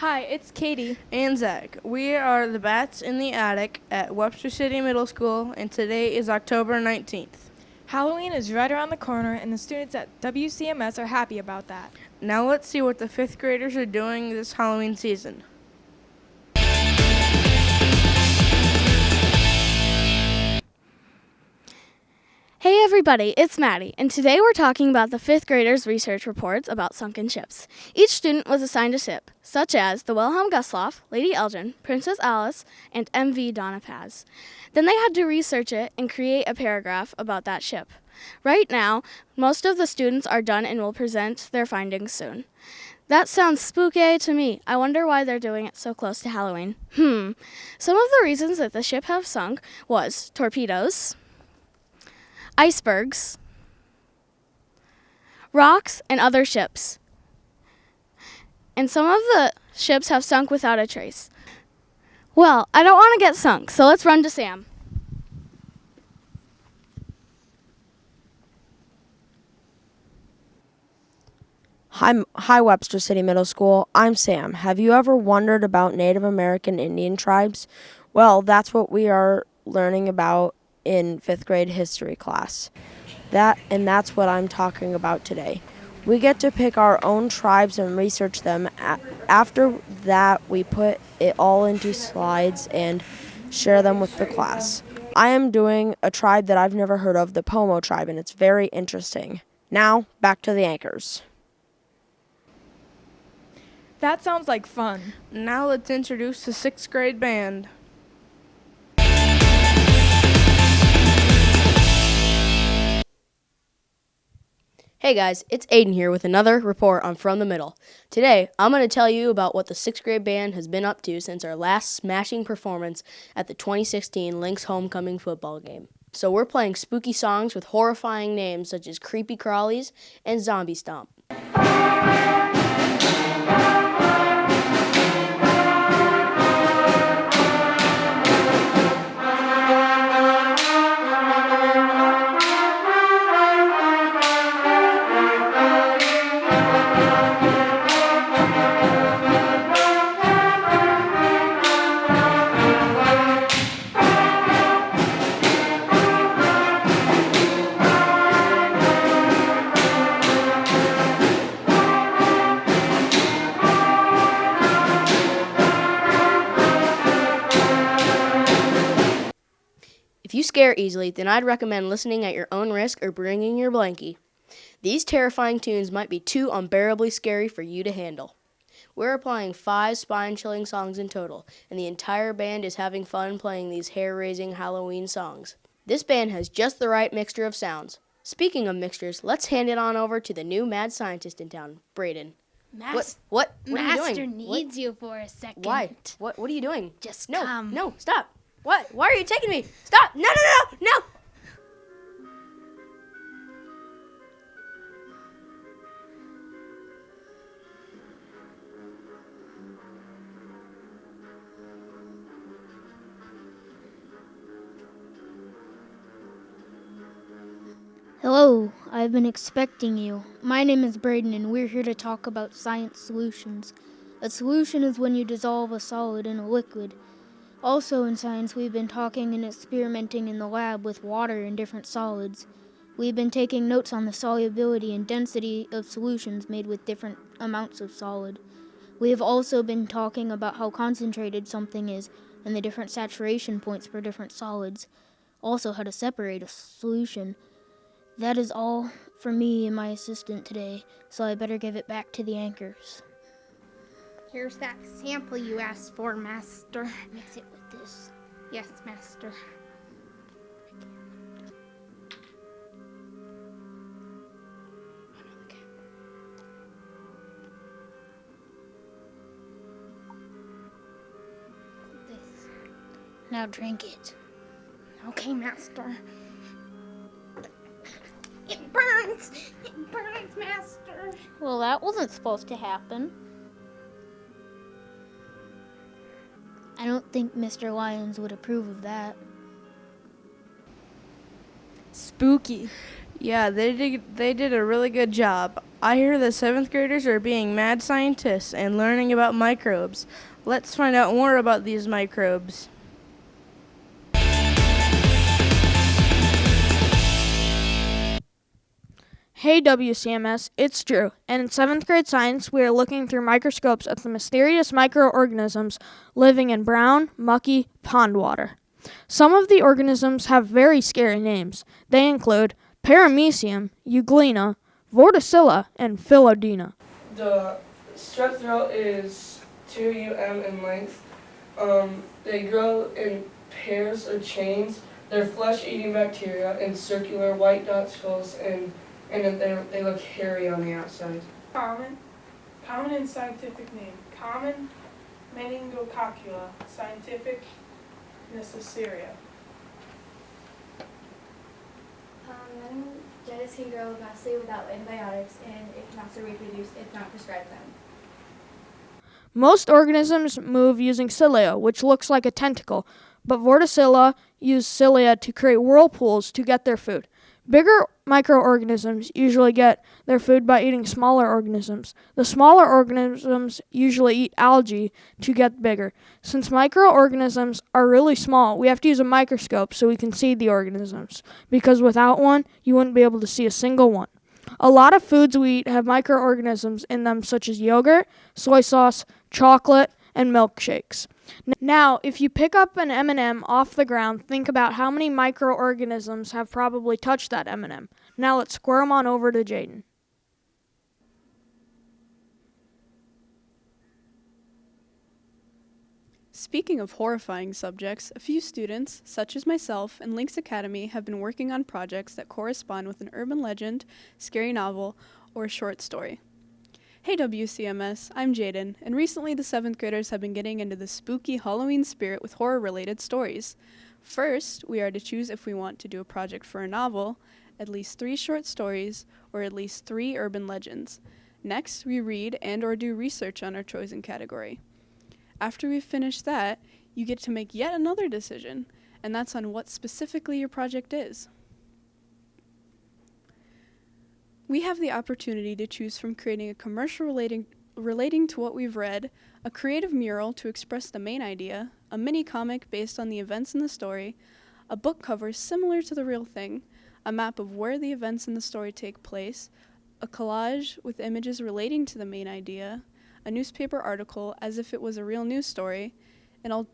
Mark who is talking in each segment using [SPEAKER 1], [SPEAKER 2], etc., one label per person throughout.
[SPEAKER 1] Hi, it's Katie.
[SPEAKER 2] And Zach. We are the Bats in the Attic at Webster City Middle School, and today is October 19th.
[SPEAKER 1] Halloween is right around the corner, and the students at WCMS are happy about that.
[SPEAKER 2] Now let's see what the 5th graders are doing this Halloween season.
[SPEAKER 3] Hey everybody, it's Maddie, and today we're talking about the 5th graders' research reports about sunken ships. Each student was assigned a ship, such as the Wilhelm Gustloff, Lady Elgin, Princess Alice, and MV Donna Paz. Then they had to research it and create a paragraph about that ship. Right now, most of the students are done and will present their findings soon. That sounds spooky to me. I wonder why they're doing it so close to Halloween. Some of the reasons that the ship have sunk was torpedoes, icebergs, rocks, and other ships. And some of the ships have sunk without a trace. Well, I don't want to get sunk, so let's run to Sam.
[SPEAKER 4] Hi, Webster City Middle School. I'm Sam. Have you ever wondered about Native American Indian tribes? Well, that's what we are learning about in 5th grade history class. That's what I'm talking about today. We get to pick our own tribes and research them. After that, we put it all into slides and share them with the class. I am doing a tribe that I've never heard of, the Pomo tribe, and it's very interesting. Now, back to the anchors.
[SPEAKER 1] That sounds like fun.
[SPEAKER 2] Now let's introduce the 6th grade band.
[SPEAKER 5] Hey guys, it's Aiden here with another report on From the Middle. Today, I'm going to tell you about what the 6th grade band has been up to since our last smashing performance at the 2016 Lynx homecoming football game. So we're playing spooky songs with horrifying names such as Creepy Crawlies and Zombie Stomp. If you scare easily, then I'd recommend listening at your own risk or bringing your blankie. These terrifying tunes might be too unbearably scary for you to handle. We're applying 5 spine-chilling songs in total, and the entire band is having fun playing these hair-raising Halloween songs. This band has just the right mixture of sounds. Speaking of mixtures, let's hand it on over to the new mad scientist in town, Braden. What are you doing?
[SPEAKER 6] Master needs you for a second.
[SPEAKER 5] Why? What are you doing?
[SPEAKER 6] Just
[SPEAKER 5] No,
[SPEAKER 6] come.
[SPEAKER 5] no, stop. What? Why are you taking me? Stop! No!
[SPEAKER 6] Hello, I've been expecting you. My name is Braden, and we're here to talk about science solutions. A solution is when you dissolve a solid in a liquid. Also in science, we've been talking and experimenting in the lab with water and different solids. We've been taking notes on the solubility and density of solutions made with different amounts of solid. We have also been talking about how concentrated something is and the different saturation points for different solids. Also how to separate a solution. That is all for me and my assistant today, so I better give it back to the anchors.
[SPEAKER 7] Here's that sample you asked for, Master.
[SPEAKER 6] Mix it with this.
[SPEAKER 7] Yes, Master.
[SPEAKER 6] This. Now drink it.
[SPEAKER 7] Okay, Master. It burns! It burns, Master!
[SPEAKER 6] Well, that wasn't supposed to happen. I don't think Mr. Lyons would approve of that.
[SPEAKER 1] Spooky.
[SPEAKER 2] Yeah, they did a really good job. I hear the 7th graders are being mad scientists and learning about microbes. Let's find out more about these microbes.
[SPEAKER 8] Hey WCMS, it's Drew, and in 7th grade science we are looking through microscopes at the mysterious microorganisms living in brown, mucky pond water. Some of the organisms have very scary names. They include Paramecium, Euglena, Vorticilla, and Philodena.
[SPEAKER 9] The strep throat is 2 UM in length. They grow in pairs or chains. They're flesh-eating bacteria in circular white dot skulls, and they look hairy on the outside.
[SPEAKER 10] Common and scientific name. Common meningococcula. Scientific Neisseria.
[SPEAKER 11] Meningitis can grow mostly without antibiotics, and it can also reproduce if not prescribed them.
[SPEAKER 8] Most organisms move using cilia, which looks like a tentacle, but Vorticilla use cilia to create whirlpools to get their food. Bigger microorganisms usually get their food by eating smaller organisms. The smaller organisms usually eat algae to get bigger. Since microorganisms are really small, we have to use a microscope so we can see the organisms, because without one, you wouldn't be able to see a single one. A lot of foods we eat have microorganisms in them, such as yogurt, soy sauce, chocolate, and milkshakes. Now, if you pick up an M&M off the ground, think about how many microorganisms have probably touched that M&M. Now let's squirm on over to Jaden.
[SPEAKER 12] Speaking of horrifying subjects, a few students, such as myself and Lynx Academy, have been working on projects that correspond with an urban legend, scary novel, or a short story. Hey WCMS, I'm Jaden, and recently the 7th graders have been getting into the spooky Halloween spirit with horror-related stories. First, we are to choose if we want to do a project for a novel, at least 3 short stories, or at least 3 urban legends. Next, we read and or do research on our chosen category. After we've finished that, you get to make yet another decision, and that's on what specifically your project is. We have the opportunity to choose from creating a commercial relating to what we've read, a creative mural to express the main idea, a mini comic based on the events in the story, a book cover similar to the real thing, a map of where the events in the story take place, a collage with images relating to the main idea, a newspaper article as if it was a real news story, an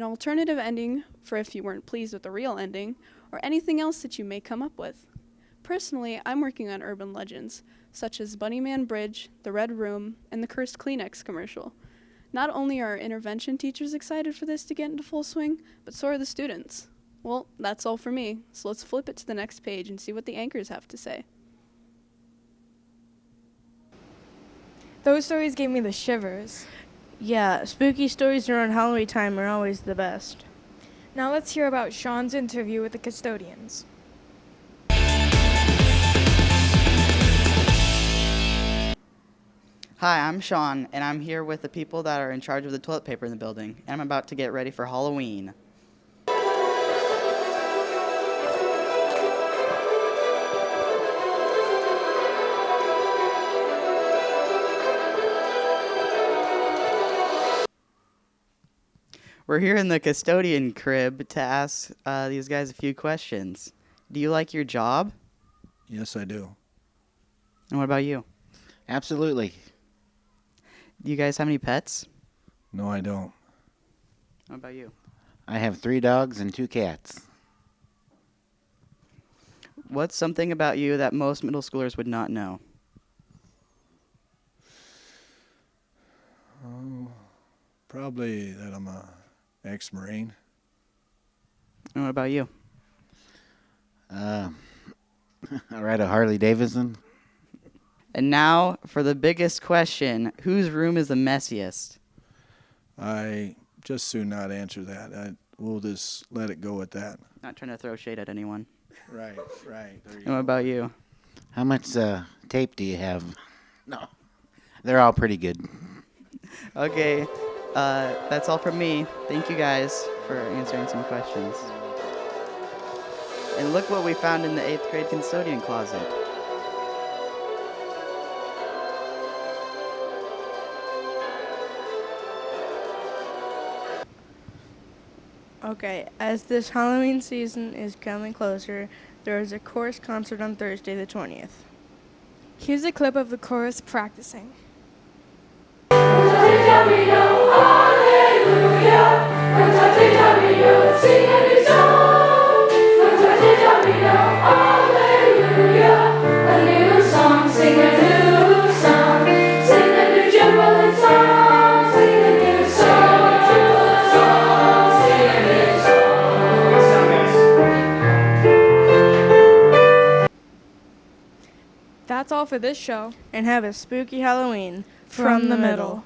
[SPEAKER 12] alternative ending for if you weren't pleased with the real ending, or anything else that you may come up with. Personally, I'm working on urban legends, such as Bunnyman Bridge, The Red Room, and the Cursed Kleenex commercial. Not only are our intervention teachers excited for this to get into full swing, but so are the students. Well, that's all for me, so let's flip it to the next page and see what the anchors have to say.
[SPEAKER 1] Those stories gave me the shivers.
[SPEAKER 2] Yeah, spooky stories around Halloween time are always the best.
[SPEAKER 1] Now let's hear about Sean's interview with the custodians.
[SPEAKER 13] Hi, I'm Sean, and I'm here with the people that are in charge of the toilet paper in the building, and I'm about to get ready for Halloween. We're here in the custodian crib to ask these guys a few questions. Do you like your job?
[SPEAKER 14] Yes, I do.
[SPEAKER 13] And what about you?
[SPEAKER 15] Absolutely.
[SPEAKER 13] Do you guys have any pets?
[SPEAKER 14] No, I don't.
[SPEAKER 13] What about you?
[SPEAKER 15] I have 3 dogs and 2 cats.
[SPEAKER 13] What's something about you that most middle schoolers would not know?
[SPEAKER 14] Oh, probably that I'm a ex-Marine.
[SPEAKER 13] And what about you?
[SPEAKER 15] I ride a Harley Davidson.
[SPEAKER 13] And now for the biggest question, whose room is the messiest?
[SPEAKER 14] I just soon not answer that. We'll just let it go at that.
[SPEAKER 13] Not trying to throw shade at anyone.
[SPEAKER 14] Right. There you
[SPEAKER 13] And
[SPEAKER 14] go.
[SPEAKER 13] what about you?
[SPEAKER 15] How much tape do you have? No. They're all pretty good.
[SPEAKER 13] Okay, that's all from me. Thank you guys for answering some questions. And look what we found in the 8th grade custodian closet.
[SPEAKER 2] Okay, as this Halloween season is coming closer, there is a chorus concert on Thursday the 20th.
[SPEAKER 1] Here's a clip of the chorus practicing. That's all for this show.
[SPEAKER 2] And have a spooky Halloween
[SPEAKER 1] From the middle.